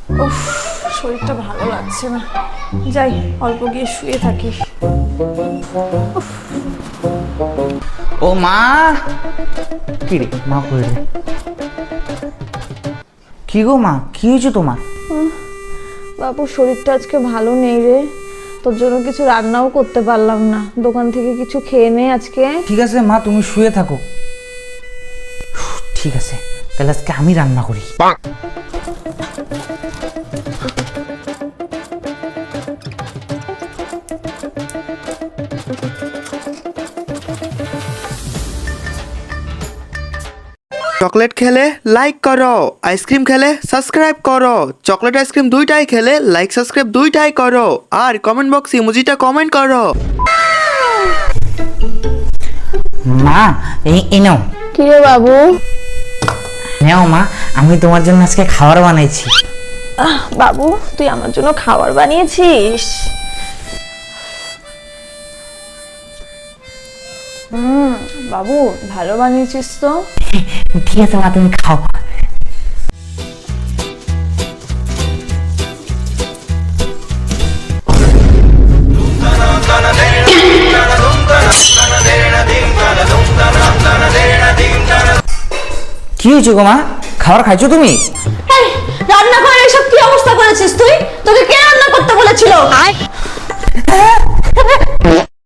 উফ, শরীরটা ভালো লাগছে না, যাই অল্প গিয়ে শুয়ে থাকি। ও মা, কি রে মা কই রে? কি গো মা, কি হয়েছে তোমার? বাবু শরীরটা আজকে ভালো নেই রে, তোর জন্য কিছু রান্নাও করতে পারলাম না, দোকান থেকে কিছু খেয়ে নে আজকে। ঠিক আছে মা, তুমি শুয়ে থাকো। ঠিক আছে, তাহলে আজকে আমি রান্না করি। চকলেট খেলে লাইক করো, আইসক্রিম খেলে সাবস্ক্রাইব করো। চকলেট আইসক্রিম দুইটাই খেলে লাইক সাবস্ক্রাইব দুইটাই করো, আর কমেন্ট বক্সে ইমোজিটা কমেন্ট করো। মা এই নাও। কি রে বাবু? নাও মা, আমি তোমার জন্য আজকে খাবার বানাইছি। বাবু তুই আমার জন্য খাবার বানিয়েছিস? বাবু ভালো বানিয়েছিস তো। ঠিক আছে মা, তুমি খাও। কি হয়েছে গো মা, খাবার খাইছো তুমি? রান্না করে এসব কি অবস্থা করেছিস তুই? তোকে কে রান্না করতে বলেছিল?